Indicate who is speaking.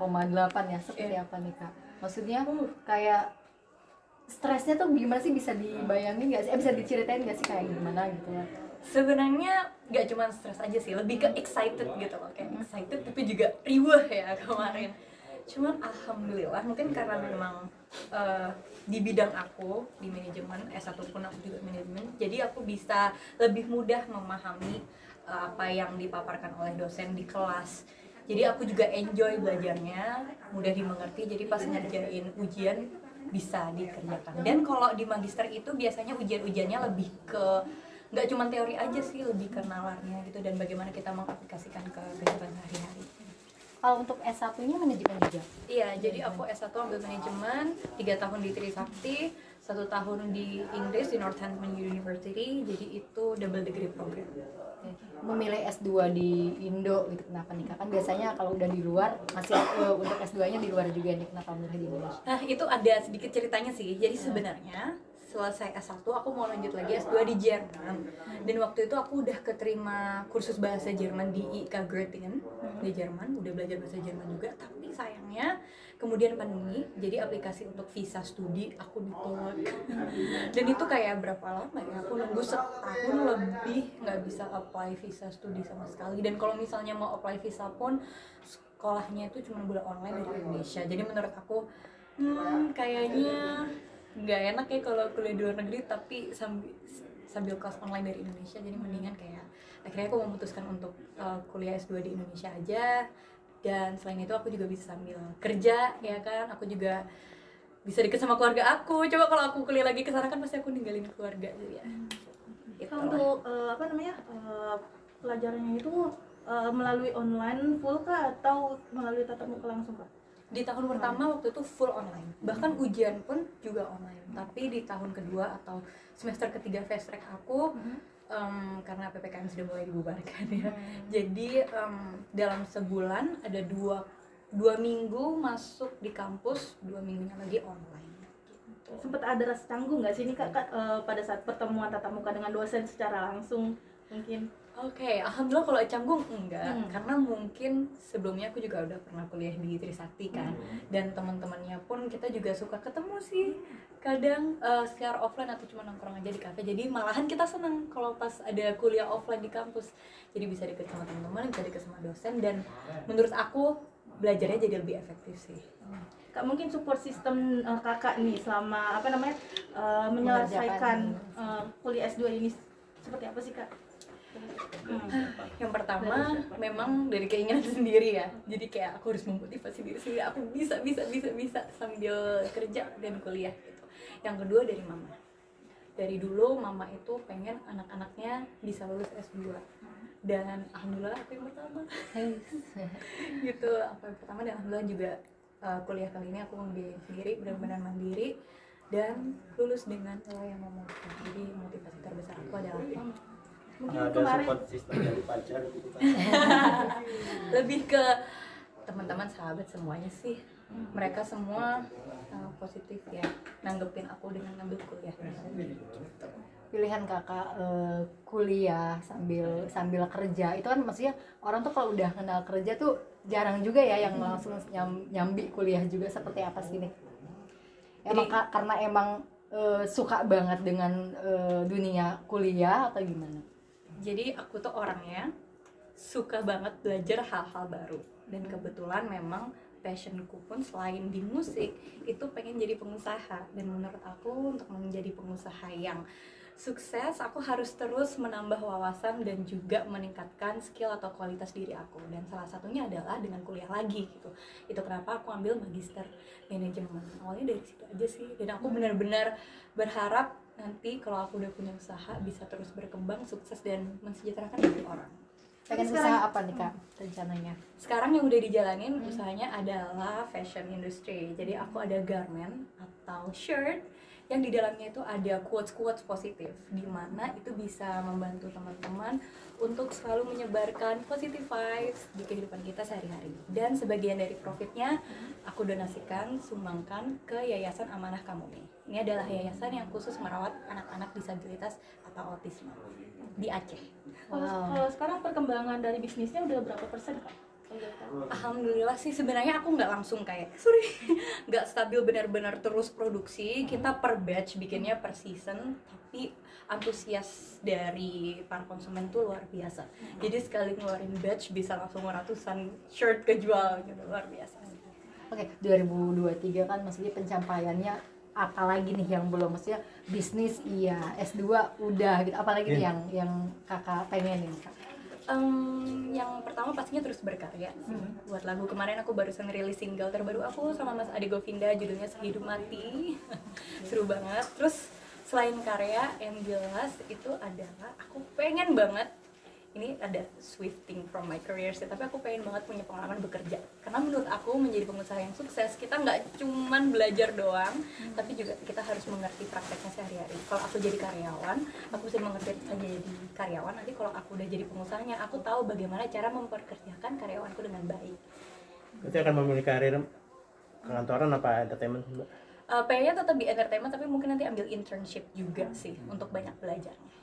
Speaker 1: 5,8 ya, seperti apa nih Kak? Maksudnya kayak stresnya tuh gimana sih, bisa dibayangin nggak sih? Bisa diceritain nggak sih kayak gimana gitu ya?
Speaker 2: Sebenarnya nggak cuma stres aja sih, lebih ke excited gitu loh, kayak excited tapi juga riweh ya kemarin. Cuman alhamdulillah mungkin karena memang di bidang aku di manajemen, S1 pun aku juga manajemen, jadi aku bisa lebih mudah memahami apa yang dipaparkan oleh dosen di kelas. Jadi aku juga enjoy belajarnya, mudah dimengerti, jadi pas ngerjain ujian bisa dikerjakan. Dan kalau di magister itu biasanya ujian-ujiannya lebih ke nggak cuma teori aja sih, lebih ke nalarnya gitu dan bagaimana kita mengaplikasikan ke kehidupan sehari-hari.
Speaker 1: Kalau untuk S1-nya manajemen juga?
Speaker 2: Iya, jadi aku S1 ambil manajemen, 3 tahun di Trisakti, 1 tahun di Inggris di Northampton University, jadi itu double degree program.
Speaker 1: Memilih S2 di Indo gitu, kenapa nih Kak? Kan biasanya kalau udah di luar masih untuk S2-nya di luar juga nih, kenapa milih di Indonesia?
Speaker 2: Nah, itu ada sedikit ceritanya sih. Jadi sebenarnya selesai S1 aku mau lanjut lagi S2 di Jerman. Dan waktu itu aku udah keterima kursus bahasa Jerman di IK Göttingen di Jerman, udah belajar bahasa Jerman juga, tapi sayangnya kemudian pandemi, jadi aplikasi untuk visa studi aku ditolak. Dan itu kayak berapa lama ya? Aku nunggu setahun lebih nggak bisa apply visa studi sama sekali. Dan kalau misalnya mau apply visa pun sekolahnya itu cuma boleh online dari Indonesia. Jadi menurut aku kayaknya nggak enak ya kalau kuliah di luar negeri tapi sambil kelas online dari Indonesia. Jadi mendingan kayak akhirnya aku memutuskan untuk kuliah S2 di Indonesia aja. Dan selain itu aku juga bisa sambil kerja ya kan, aku juga bisa deket sama keluarga aku. Coba kalau aku kuliah lagi ke sana kan pasti aku ninggalin keluarga jadi ya.
Speaker 3: Untuk pelajarannya itu melalui online full kah atau melalui tatap muka langsung Kak?
Speaker 2: Di tahun pertama waktu itu full online, bahkan ujian pun juga online. Tapi di tahun kedua atau semester ketiga fast track aku, karena PPKM sudah mulai dibubarkan ya, jadi dalam sebulan ada dua minggu masuk di kampus, 2 minggunya lagi online gitu.
Speaker 3: Sempat ada rasa canggung nggak sih ini Kak, pada saat pertemuan tatap muka dengan dosen secara langsung mungkin?
Speaker 2: Oke, alhamdulillah kalau canggung enggak, karena mungkin sebelumnya aku juga udah pernah kuliah di Trisakti kan, dan teman-temannya pun kita juga suka ketemu sih, kadang secara offline atau cuma nongkrong aja di kafe. Jadi malahan kita seneng kalau pas ada kuliah offline di kampus, jadi bisa deket sama teman-teman, bisa deket sama dosen, dan menurut aku belajarnya jadi lebih efektif sih.
Speaker 3: Kak, mungkin support sistem kakak nih selama menyelesaikan kuliah S2 ini seperti apa sih Kak?
Speaker 2: Yang pertama memang dari keinginan sendiri ya, jadi kayak aku harus memotivasi diri sendiri, aku bisa sambil kerja dan kuliah gitu. Yang kedua dari mama, dari dulu mama itu pengen anak-anaknya bisa lulus S2 dan alhamdulillah aku yang pertama gitu, aku yang pertama dan alhamdulillah juga kuliah kali ini aku membiayai sendiri, benar-benar mandiri dan lulus dengan nilai yang memuaskan. Jadi motivasi terbesar aku adalah
Speaker 3: Mungkin
Speaker 4: ada
Speaker 3: kemarin
Speaker 4: support system dari pacar gitu kan.
Speaker 2: lebih ke teman-teman, sahabat semuanya sih, mereka semua positif ya nanggepin aku dengan ngambil kuliah gitu.
Speaker 1: Pilihan kakak kuliah sambil kerja itu kan, maksudnya orang tuh kalau udah kenal kerja tuh jarang juga ya yang langsung nyambi kuliah juga, seperti apa sih nih? Emang karena emang suka banget dengan dunia kuliah atau gimana?
Speaker 2: Jadi aku tuh orangnya suka banget belajar hal-hal baru, dan kebetulan memang passionku pun selain di musik itu pengen jadi pengusaha. Dan menurut aku untuk menjadi pengusaha yang sukses aku harus terus menambah wawasan dan juga meningkatkan skill atau kualitas diri aku, dan salah satunya adalah dengan kuliah lagi gitu. Itu kenapa aku ambil magister manajemen, awalnya dari situ aja sih. Dan aku benar-benar berharap nanti kalau aku udah punya usaha bisa terus berkembang, sukses dan mensejahterakan banyak orang.
Speaker 1: Pengen usaha apa nih Kak rencananya?
Speaker 2: Sekarang yang udah dijalanin usahanya adalah fashion industry. Jadi aku ada garment atau shirt yang di dalamnya itu ada quotes-quotes positif, di mana itu bisa membantu teman-teman untuk selalu menyebarkan positive vibes di kehidupan kita sehari-hari. Dan sebagian dari profitnya aku donasikan, sumbangkan ke Yayasan Amanah Kamumi. Ini adalah yayasan yang khusus merawat anak-anak disabilitas atau autisme di Aceh.
Speaker 3: Kalau sekarang perkembangan dari bisnisnya udah berapa persen Kak?
Speaker 2: Alhamdulillah sih sebenarnya aku nggak langsung kayak nggak stabil benar-benar terus produksi, kita per batch bikinnya per season, tapi antusias dari para konsumen tuh luar biasa. Jadi sekali ngeluarin batch bisa langsung ratusan shirt kejual gitu, luar biasa.
Speaker 1: Oke, 2023 kan maksudnya pencapaiannya apalagi nih yang belum, maksudnya bisnis iya, S2 udah gitu, apalagi nih yang kakak pengenin kak?
Speaker 2: Yang pertama pastinya terus berkarya sih. Buat lagu kemarin aku barusan rilis single terbaru aku sama Mas Ade Govinda, judulnya Sehidup Mati. Seru banget. Terus selain karya yang jelas itu adalah aku pengen banget, ini ada swifting from my career sih, tapi aku pengen banget punya pengalaman bekerja. Karena menurut aku menjadi pengusaha yang sukses, kita nggak cuman belajar doang, tapi juga kita harus mengerti prakteknya sehari-hari. Kalau aku jadi karyawan, aku bisa mengerti jadi karyawan. Nanti kalau aku udah jadi pengusahanya, aku tahu bagaimana cara memperkerjakan karyawanku dengan baik.
Speaker 5: Berarti akan memilih karir kantoran apa entertainment?
Speaker 2: Pengennya tetap di entertainment, tapi mungkin nanti ambil internship juga sih untuk banyak belajarnya.